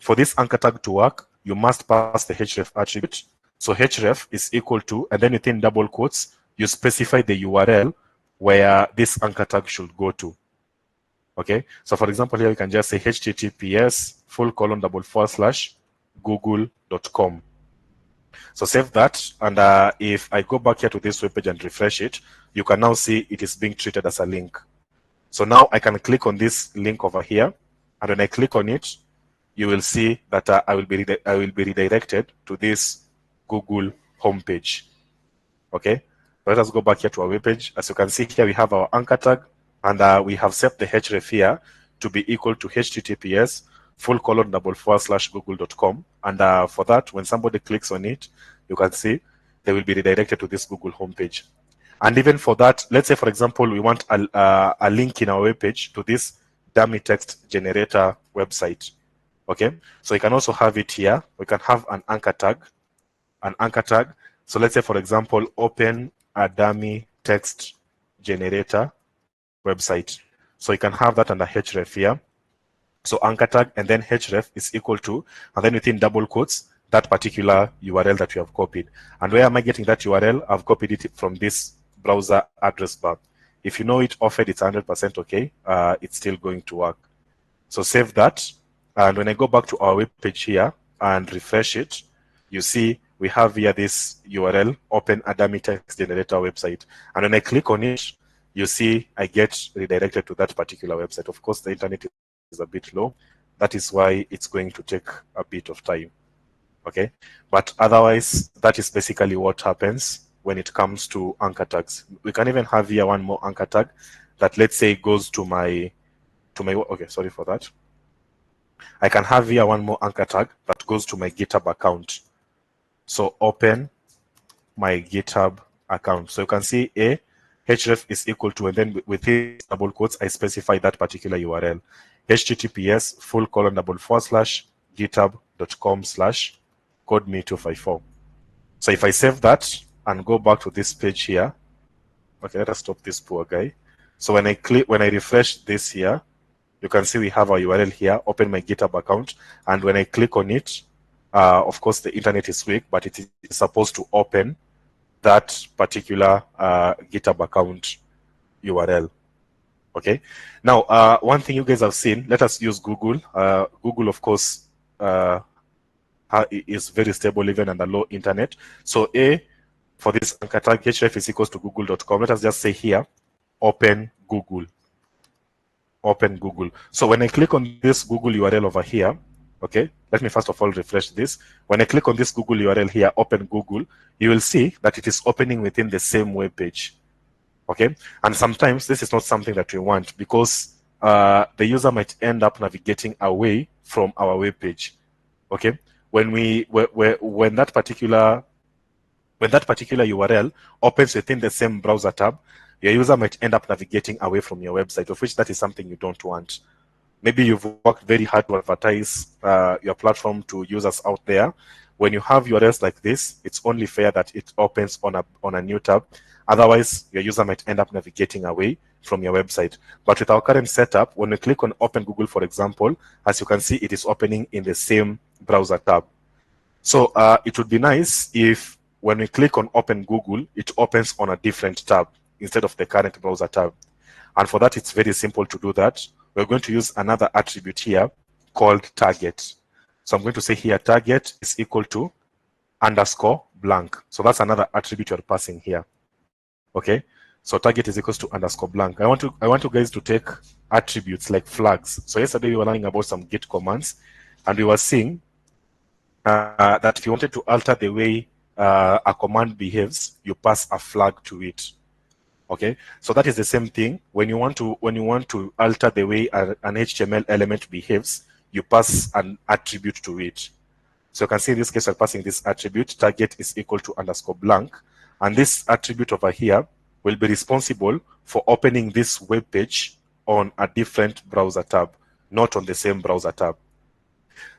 for this anchor tag to work, you must pass the href attribute. So href is equal to, and then within double quotes, you specify the URL where this anchor tag should go to. Okay, so for example, here we can just say https://google.com. So save that, and if I go back here to this web page and refresh it, you can now see it is being treated as a link. So now I can click on this link over here, and when I click on it, you will see that I will be redirected to this Google homepage. Okay, let us go back here to our web page. As you can see here, we have our anchor tag, and we have set the href here to be equal to https://google.com. And for that, when somebody clicks on it, you can see they will be redirected to this Google homepage. And even for that, let's say, for example, we want a link in our web page to this dummy text generator website. Okay, so you can also have it here. We can have an anchor tag. So let's say, for example, open a dummy text generator website. So you can have that under href here. So anchor tag and then href is equal to, and then within double quotes, that particular URL that you have copied. And where am I getting that URL? I've copied it from this browser address bar. If you know it offered, it's 100% okay. It's still going to work. So save that. And when I go back to our web page here and refresh it, you see we have here this URL, open a dummy text generator website. And when I click on it, you see I get redirected to that particular website. Of course, the internet is a bit low. That is why it's going to take a bit of time. Okay, but otherwise, that is basically what happens when it comes to anchor tags. We can even have here one more anchor tag that, let's say, goes to my okay, sorry for that. I can have here one more anchor tag that goes to my GitHub account. So open my GitHub account. So you can see href is equal to, and then within double quotes, I specify that particular URL, https://github.com/codeme254. So if I save that and go back to this page here, okay, let us stop this poor guy. So when I refresh this here, you can see we have our URL here, open my GitHub account. And when I click on it, of course, the internet is weak, but it is supposed to open that particular GitHub account URL. Okay. Now, one thing you guys have seen, let us use Google. Google, of course, is very stable even under low internet. So for this anchor tag, href is equals to google.com. Let us just say here, open Google. Open Google. So when I click on this Google URL over here, okay, let me first of all refresh this. When I click on this Google URL here, open Google, you will see that it is opening within the same web page. Okay, and sometimes this is not something that we want, because the user might end up navigating away from our web page. Okay, when that particular URL opens within the same browser tab, your user might end up navigating away from your website, of which that is something you don't want. Maybe you've worked very hard to advertise your platform to users out there. When you have URLs like this, it's only fair that it opens on a new tab. Otherwise, your user might end up navigating away from your website. But with our current setup, when we click on Open Google, for example, as you can see, it is opening in the same browser tab. So it would be nice if when we click on Open Google, it opens on a different tab instead of the current browser tab. And for that, it's very simple to do that. We're going to use another attribute here called target. So I'm going to say here, target is equal to _blank. So that's another attribute you're passing here. Okay, so target is equals to _blank. I want you guys to take attributes like flags. So yesterday we were learning about some git commands, and we were seeing that if you wanted to alter the way a command behaves, you pass a flag to it. Okay, so that is the same thing. When you want to alter the way an HTML element behaves, you pass an attribute to it. So you can see in this case, we're passing this attribute, target is equal to _blank. And this attribute over here will be responsible for opening this web page on a different browser tab, not on the same browser tab.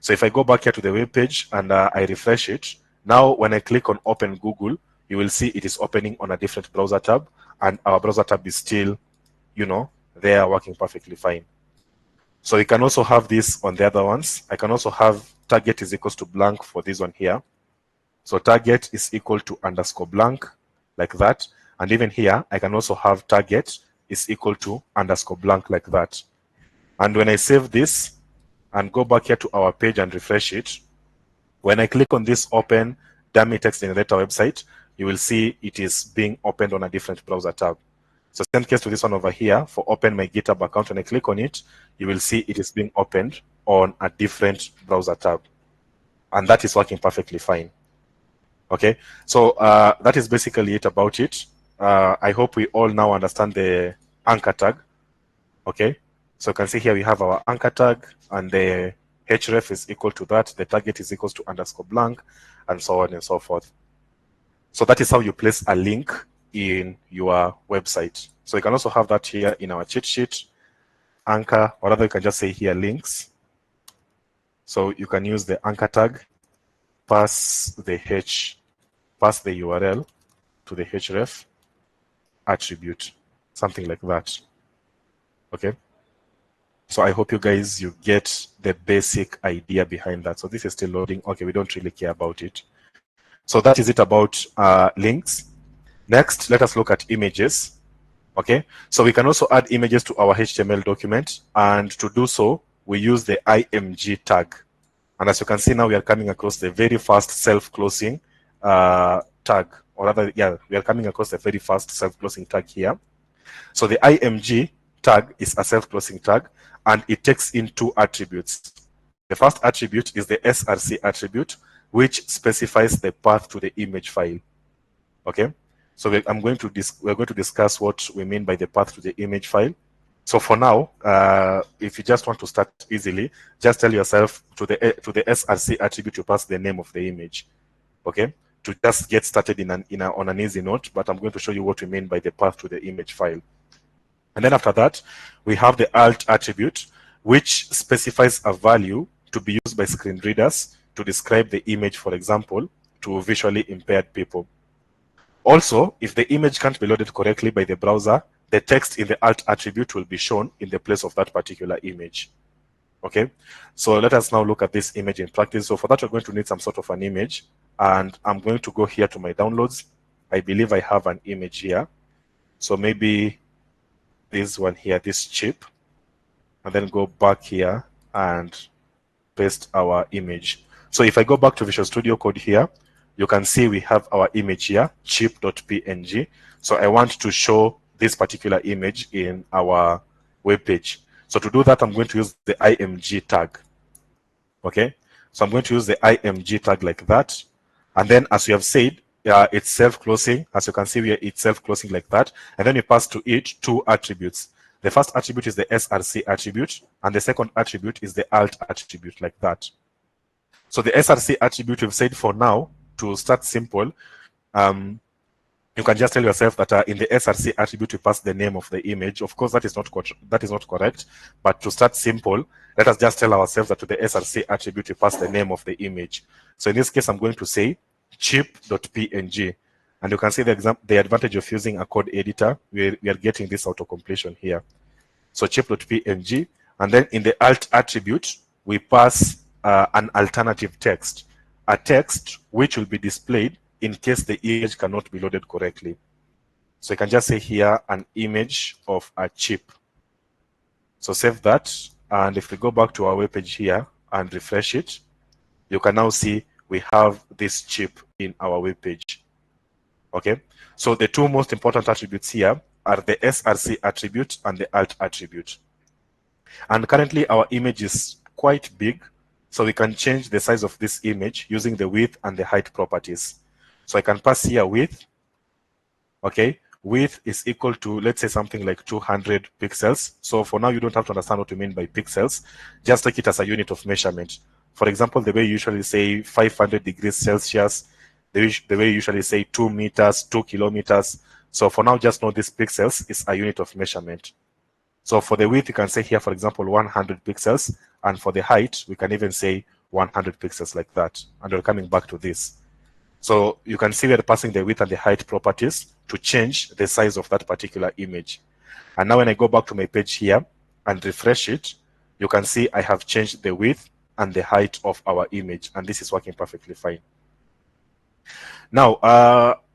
So if I go back here to the web page and I refresh it, now when I click on Open Google, you will see it is opening on a different browser tab, and our browser tab is still, there working perfectly fine. So you can also have this on the other ones. I can also have target is equals to blank for this one here. So target is equal to underscore blank, like that. And even here, I can also have target is equal to underscore blank, like that. And when I save this and go back here to our page and refresh it, when I click on this open dummy text generator website, you will see it is being opened on a different browser tab. So same case to this one over here. For open my GitHub account, when I click on it, you will see it is being opened on a different browser tab. And that is working perfectly fine. Okay, so that is basically it about it. I hope we all now understand the anchor tag. Okay, so you can see here we have our anchor tag, and the href is equal to that. The target is equals to underscore blank, and so on and so forth. So that is how you place a link in your website. So you can also have that here in our cheat sheet, anchor, or rather you can just say here links. So you can use the anchor tag, pass the URL to the href attribute, something like that. Okay, so I hope you guys, you get the basic idea behind that. So this is still loading. Okay, we don't really care about it. So that is it about links. Next, let us look at images. Okay, so we can also add images to our HTML document, and to do so, we use the img tag. And as you can see now, we are coming across the very fast self-closing tag, or rather, yeah, we are coming across the very fast self-closing tag here. So the img tag is a self-closing tag, and it takes in two attributes. The first attribute is the src attribute, which specifies the path to the image file. Okay, so we're going to discuss what we mean by the path to the image file. So for now, if you just want to start easily, just tell yourself to the src attribute you pass the name of the image. Okay, to just get started on an easy note, but I'm going to show you what we mean by the path to the image file. And then after that, we have the alt attribute, which specifies a value to be used by screen readers to describe the image, for example, to visually impaired people. Also, if the image can't be loaded correctly by the browser, the text in the alt attribute will be shown in the place of that particular image. Okay, so let us now look at this image in practice. So for that, we're going to need some sort of an image, and I'm going to go here to my downloads. I believe I have an image here. So maybe this one here, this chip, and then go back here and paste our image. So if I go back to Visual Studio Code here, you can see we have our image here, chip.png. So I want to show this particular image in our web page. So to do that, I'm going to use the img tag. Okay, so I'm going to use the img tag like that. And then, as we have said, it's self-closing. As you can see here, it's self-closing like that. And then you pass to it two attributes. The first attribute is the src attribute, and the second attribute is the alt attribute, like that. So the src attribute, we've said for now, to start simple, you can just tell yourself that in the src attribute we pass the name of the image. Of course, that is not correct. But to start simple, let us just tell ourselves that to the src attribute we pass the name of the image. So in this case, I'm going to say chip.png, and you can see the advantage of using a code editor. We are getting this auto completion here. So chip.png, and then in the alt attribute we pass an alternative text, a text which will be displayed in case the image cannot be loaded correctly. So you can just say here an image of a chip. So save that, and if we go back to our web page here and refresh it, you can now see we have this chip in our web page. Okay, so the two most important attributes here are the src attribute and the alt attribute. And currently our image is quite big, so we can change the size of this image using the width and the height properties. So I can pass here width. Okay, width is equal to, let's say, something like 200 pixels. So for now, you don't have to understand what we mean by pixels. Just take it as a unit of measurement. For example, the way you usually say 500 degrees Celsius, the way you usually say 2 meters, 2 kilometers. So for now, just know this pixels is a unit of measurement. So for the width, you can say here, for example, 100 pixels. And for the height, we can even say 100 pixels, like that. And we're coming back to this. So you can see we're passing the width and the height properties to change the size of that particular image. And now when I go back to my page here and refresh it, you can see I have changed the width and the height of our image, and this is working perfectly fine. Now,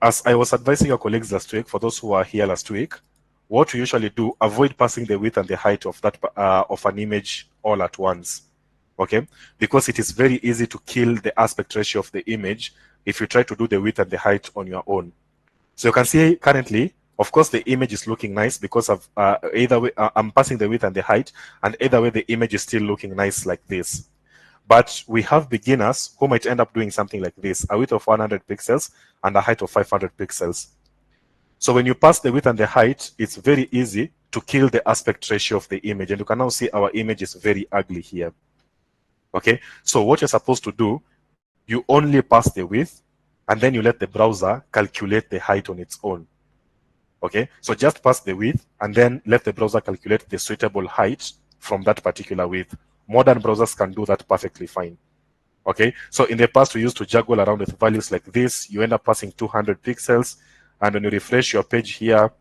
as I was advising your colleagues last week, for those who are here last week, what we usually do, avoid passing the width and the height of that of an image all at once, okay? Because it is very easy to kill the aspect ratio of the image if you try to do the width and the height on your own. So you can see currently, of course, the image is looking nice because of either way, I'm passing the width and the height, and either way, the image is still looking nice like this. But we have beginners who might end up doing something like this, a width of 100 pixels and a height of 500 pixels. So when you pass the width and the height, it's very easy to kill the aspect ratio of the image. And you can now see our image is very ugly here. Okay, so what you're supposed to do, you only pass the width and then you let the browser calculate the height on its own. Okay, so just pass the width and then let the browser calculate the suitable height from that particular width. Modern browsers can do that perfectly fine. Okay, so in the past we used to juggle around with values like this. You end up passing 200 pixels, and when you refresh your page here,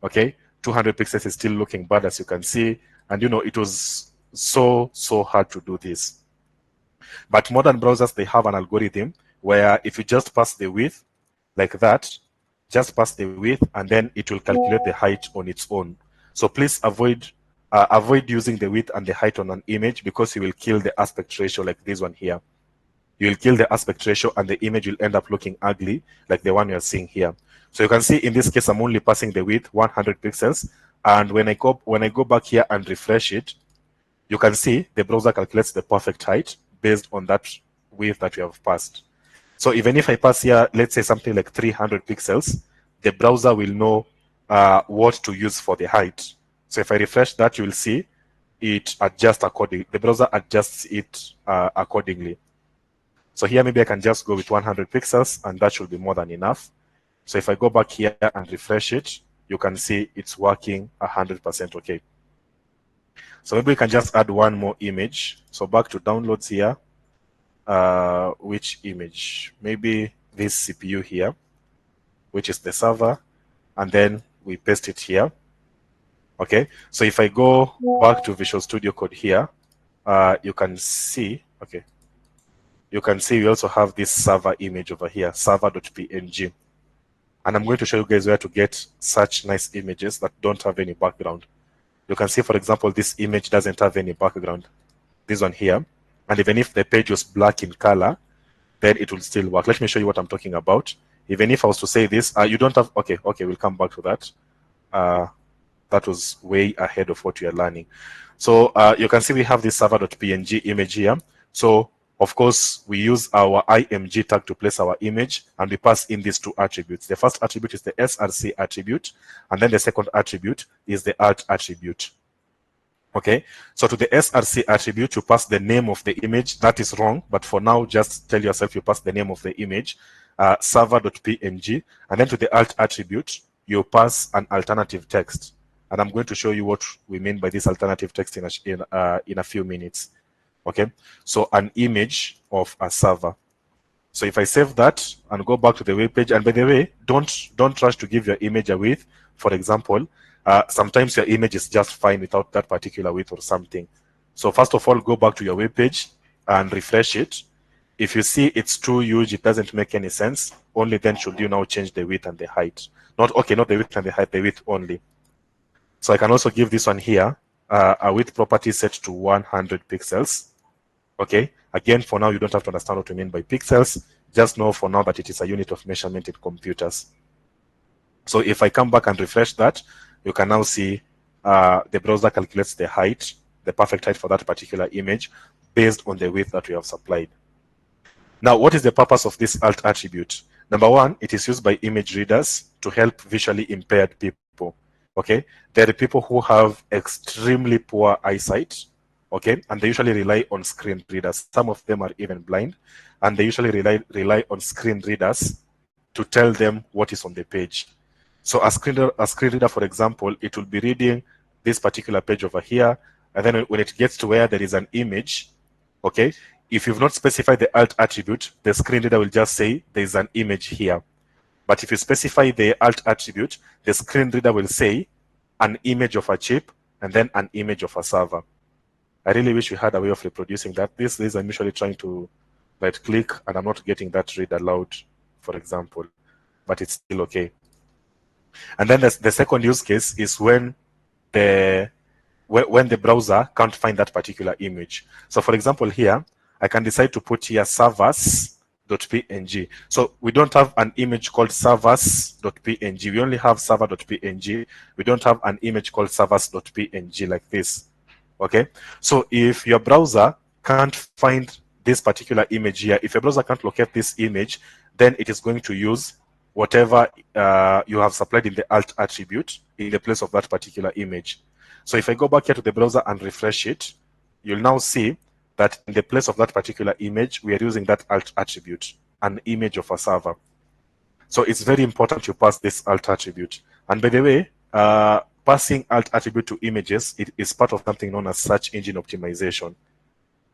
okay, 200 pixels is still looking bad, as you can see. And you know, it was so hard to do this. But modern browsers, they have an algorithm where if you just pass the width like that, just pass the width, and then it will calculate the height on its own. So please avoid using the width and the height on an image, because you will kill the aspect ratio like this one here. You will kill the aspect ratio and the image will end up looking ugly like the one you're seeing here. So you can see in this case, I'm only passing the width 100 pixels. And when I go back here and refresh it, you can see the browser calculates the perfect height based on that width that we have passed. So even if I pass here, let's say something like 300 pixels, the browser will know what to use for the height. So if I refresh that, you will see it adjusts accordingly. The browser adjusts it accordingly. So here, maybe I can just go with 100 pixels, and that should be more than enough. So if I go back here and refresh it, you can see it's working 100% okay. So maybe we can just add one more image. So back to downloads here. Which image? Maybe this CPU here, which is the server, and then we paste it here. Okay, so if I go back to Visual Studio Code here, you can see, okay, you can see we also have this server image over here, server.png. And I'm going to show you guys where to get such nice images that don't have any background. You can see, for example, this image doesn't have any background, this one here. And even if the page was black in color, then it will still work. Let me show you what I'm talking about. Even if I was to say this, you don't have, okay, we'll come back to that. That was way ahead of what we are learning. So you can see we have this server.png image here. So of course, we use our img tag to place our image, and we pass in these two attributes. The first attribute is the src attribute, and then the second attribute is the alt attribute. Okay, so to the src attribute, you pass the name of the image. That is wrong, but for now, just tell yourself you pass the name of the image, server.png, and then to the alt attribute, you pass an alternative text. And I'm going to show you what we mean by this alternative text in a few minutes. Okay, so an image of a server. So if I save that and go back to the web page, and by the way, don't rush to give your image a width. For example, sometimes your image is just fine without that particular width or something. So first of all, go back to your web page and refresh it. If you see it's too huge, it doesn't make any sense, only then should you now change the width and the height. Not the width and the height, the width only. So I can also give this one here a width property set to 100 pixels. Okay, again, for now, you don't have to understand what we mean by pixels. Just know for now that it is a unit of measurement in computers. So if I come back and refresh that, you can now see the browser calculates the height, the perfect height for that particular image based on the width that we have supplied. Now, what is the purpose of this alt attribute? Number one, it is used by image readers to help visually impaired people. Okay, there are people who have extremely poor eyesight. Okay, and they usually rely on screen readers. Some of them are even blind, and they usually rely on screen readers to tell them what is on the page. So a screen reader, for example, it will be reading this particular page over here, and then when it gets to where there is an image, okay, if you've not specified the alt attribute, the screen reader will just say there is an image here. But if you specify the alt attribute, the screen reader will say an image of a chip and then an image of a server. I really wish we had a way of reproducing that. This is I'm usually trying to right click and I'm not getting that read aloud, for example, but it's still okay. And then the second use case is when the browser can't find that particular image. So for example, here, I can decide to put here servers.png. So we don't have an image called servers.png. We only have server.png. We don't have an image called servers.png like this. Okay. So if your browser can't find this particular image here, if your browser can't locate this image, then it is going to use whatever you have supplied in the alt attribute in the place of that particular image. So if I go back here to the browser and refresh it, you'll now see that in the place of that particular image, we are using that alt attribute, an image of a server. So it's very important you pass this alt attribute. And by the way, passing alt attribute to images, it is part of something known as search engine optimization.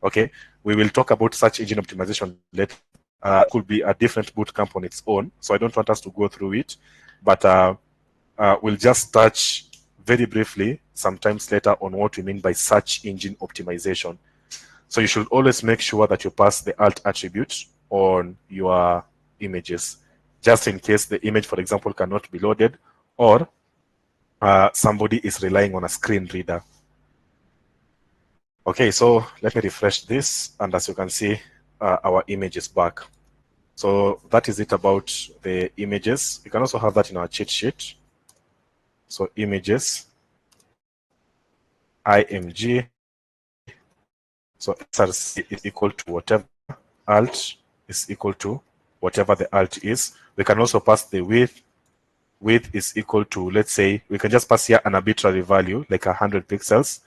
Okay, we will talk about search engine optimization later. It could be a different bootcamp on its own, so I don't want us to go through it, but we'll just touch very briefly sometimes later on what we mean by search engine optimization. So you should always make sure that you pass the alt attribute on your images, just in case the image, for example, cannot be loaded or somebody is relying on a screen reader. Okay, so let me refresh this, and as you can see, our image is back. So that is it about the images. You can also have that in our cheat sheet. So images, img, so src is equal to whatever, alt is equal to whatever the alt is. We can also pass the width. Width is equal to, let's say, we can just pass here an arbitrary value, like 100 pixels.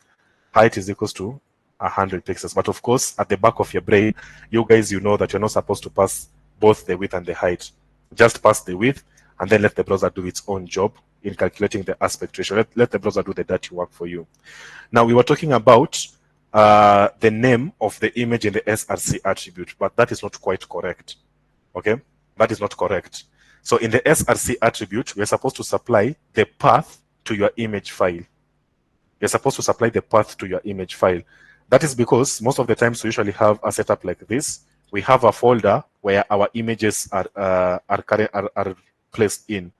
Height is equals to 100 pixels. But of course, at the back of your brain, you guys, you know that you're not supposed to pass both the width and the height. Just pass the width and then let the browser do its own job in calculating the aspect ratio. Let the browser do the dirty work for you. Now, we were talking about the name of the image in the src attribute, but that is not quite correct. Okay, that is not correct. So in the src attribute, we're supposed to supply the path to your image file. You're supposed to supply the path to your image file. That is because most of the times we usually have a setup like this. We have a folder where our images are placed in.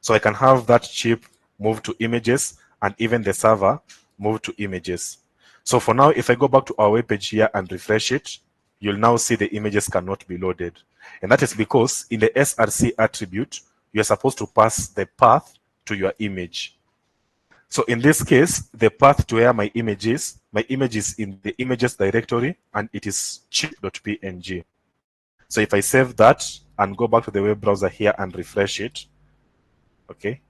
So I can have that chip move to images and even the server move to images. So for now, if I go back to our web page here and refresh it, you'll now see the images cannot be loaded. And that is because in the src attribute, you're supposed to pass the path to your image. So in this case, the path to where my image is in the images directory, and it is chip.png. So if I save that and go back to the web browser here and refresh it, okay,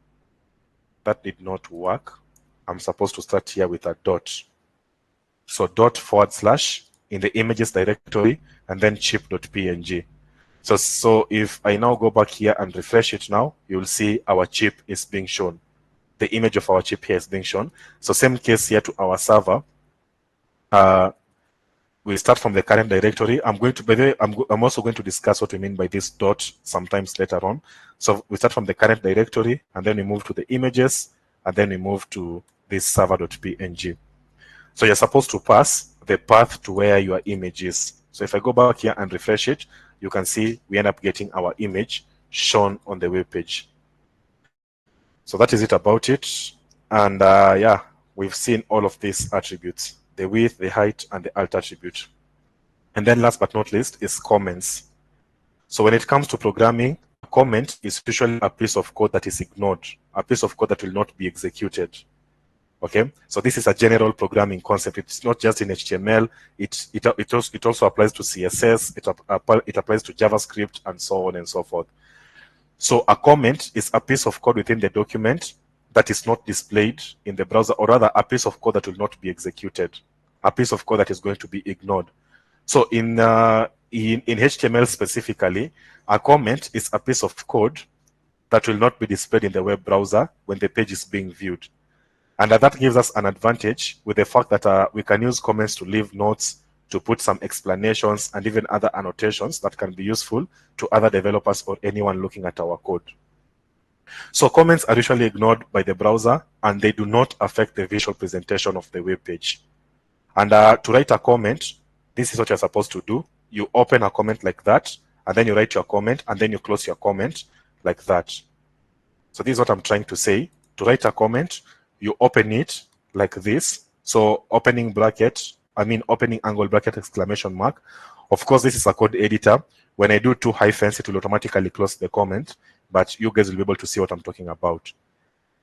that did not work. I'm supposed to start here with a dot. So // in the images directory and then chip.png. So if I now go back here and refresh it now, you'll see our chip is being shown. The image of our chip here is being shown. So same case here to our server. We start from the current directory. I'm also going to discuss what we mean by this dot sometimes later on. So we start from the current directory and then we move to the images and then we move to this server.png. So you're supposed to pass the path to where your image is. So if I go back here and refresh it, you can see we end up getting our image shown on the web page. So that is it about it. And yeah, we've seen all of these attributes, the width, the height, and the alt attribute. And then last but not least is comments. So when it comes to programming, a comment is usually a piece of code that is ignored, a piece of code that will not be executed. Okay, so this is a general programming concept. It's not just in HTML. It also applies to CSS. It applies to JavaScript and so on and so forth. So a comment is a piece of code within the document that is not displayed in the browser, or rather a piece of code that will not be executed, a piece of code that is going to be ignored. So in HTML specifically, a comment is a piece of code that will not be displayed in the web browser when the page is being viewed. And that gives us an advantage with the fact that we can use comments to leave notes, to put some explanations and even other annotations that can be useful to other developers or anyone looking at our code. So comments are usually ignored by the browser and they do not affect the visual presentation of the web page. And to write a comment, this is what you're supposed to do. You open a comment like that, and then you write your comment, and then you close your comment like that. So this is what I'm trying to say. To write a comment, you open it like this. So opening bracket, opening angle bracket, exclamation mark. Of course, this is a code editor. When I do 2 hyphens, it will automatically close the comment, but you guys will be able to see what I'm talking about.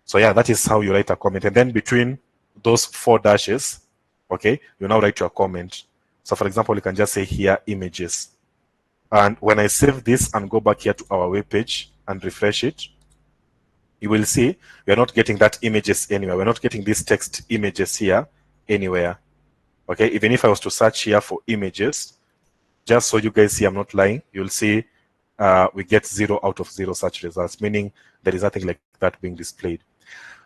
So yeah, that is how you write a comment. And then between those 4 dashes, okay, you now write your comment. So for example, you can just say here, images. And when I save this and go back here to our web page and refresh it, you will see we are not getting that images anywhere. We're not getting these text images here anywhere. Okay, even if I was to search here for images, just so you guys see I'm not lying, you'll see we get 0 out of 0 search results, meaning there is nothing like that being displayed.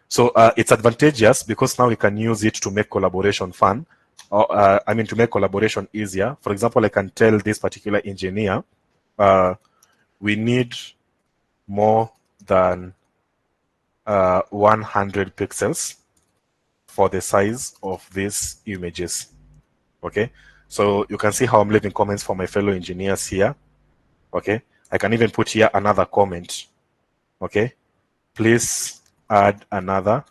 So it's advantageous because now we can use it to make collaboration fun, or to make collaboration easier. For example, I can tell this particular engineer, we need more than 100 pixels for the size of these images. Okay, so you can see how I'm leaving comments for my fellow engineers here. Okay, I can even put here another comment. Okay, please add another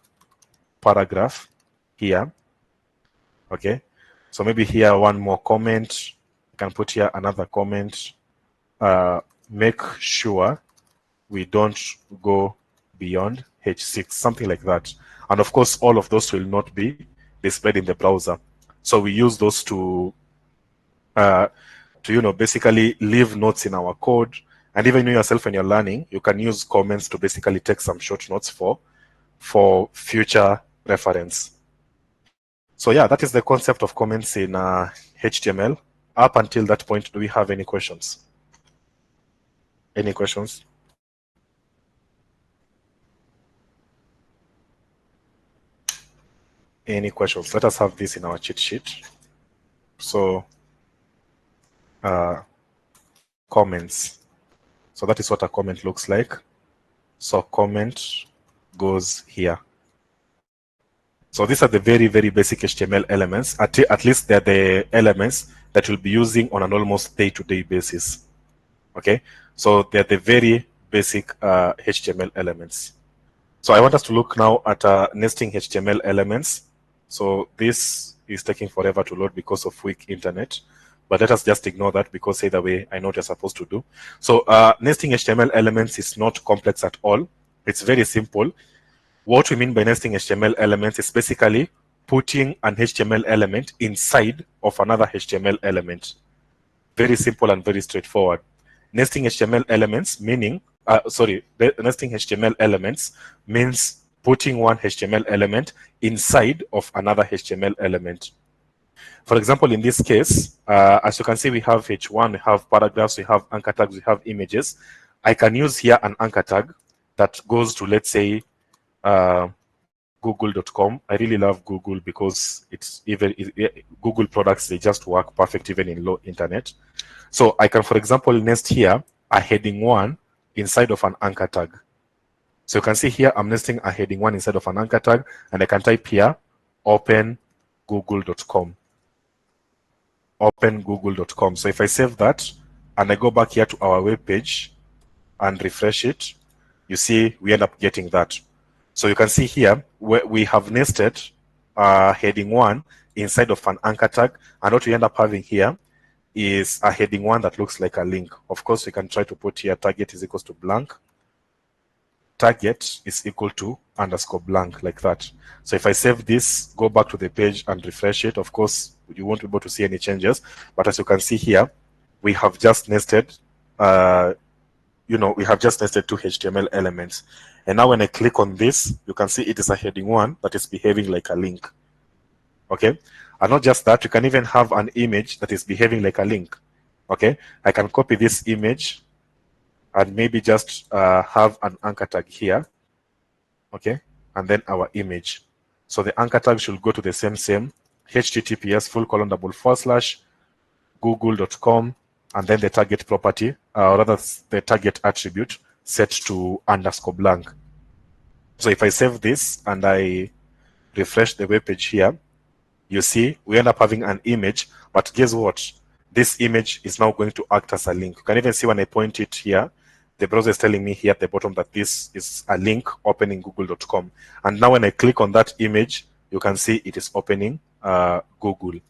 paragraph here. Okay, so maybe here one more comment. I can put here another comment. Make sure we don't go beyond H6, something like that. And of course, all of those will not be displayed in the browser. So we use those to basically leave notes in our code. And even you yourself, when you're learning, you can use comments to basically take some short notes for future reference. So yeah, that is the concept of comments in HTML. Up until that point, do we have any questions? Any questions? Any questions? Let us have this in our cheat sheet. So comments. So that is what a comment looks like. So comment goes here. So these are the very, very basic HTML elements. At least they're the elements that you'll be using on an almost day-to-day basis. Okay, so they're the very basic HTML elements. So I want us to look now at nesting HTML elements. So this is taking forever to load because of weak internet, but let us just ignore that because either way, I know what you're supposed to do. So nesting HTML elements is not complex at all. It's very simple. What we mean by nesting HTML elements is basically putting an HTML element inside of another HTML element. Very simple and very straightforward. Nesting HTML elements meaning, nesting HTML elements means putting one HTML element inside of another HTML element. For example, in this case, as you can see, we have H1, we have paragraphs, we have anchor tags, we have images. I can use here an anchor tag that goes to, let's say, google.com. I really love Google because Google products, they just work perfect even in low internet. So I can, for example, nest here a heading 1 inside of an anchor tag. So you can see here I'm nesting a heading 1 inside of an anchor tag, and I can type here open google.com. Open google.com. So if I save that and I go back here to our web page and refresh it, you see we end up getting that. So you can see here where we have nested heading 1 inside of an anchor tag, and what we end up having here is a heading 1 that looks like a link. Of course, we can try to put here target is equals to blank. Target is equal to underscore blank, like that. So if I save this, go back to the page and refresh it, of course, you won't be able to see any changes. But as you can see here, we have just nested, we have just nested 2 HTML elements. And now when I click on this, you can see it is a heading 1 that is behaving like a link. Okay. And not just that, you can even have an image that is behaving like a link. Okay. I can copy this image and maybe just have an anchor tag here. Okay. And then our image. So the anchor tag should go to the same https:// google.com, and then the target property, or rather the target attribute set to underscore blank. So if I save this and I refresh the web page here, you see, we end up having an image, but guess what? This image is now going to act as a link. You can even see when I point it here, the browser is telling me here at the bottom that this is a link opening google.com. And now when I click on that image, you can see it is opening Google.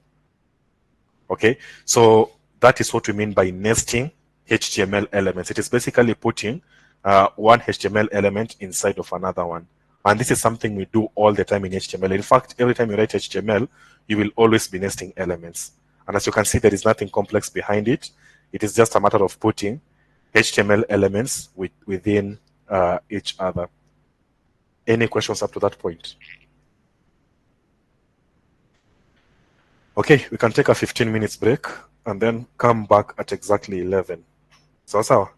Okay, so that is what we mean by nesting HTML elements. It is basically putting one HTML element inside of another one. And this is something we do all the time in HTML. In fact, every time you write HTML, you will always be nesting elements. And as you can see, there is nothing complex behind it. It is just a matter of putting HTML elements within each other. Any questions up to that point? Okay, we can take a 15 minutes break and then come back at exactly 11. Sawa sawa?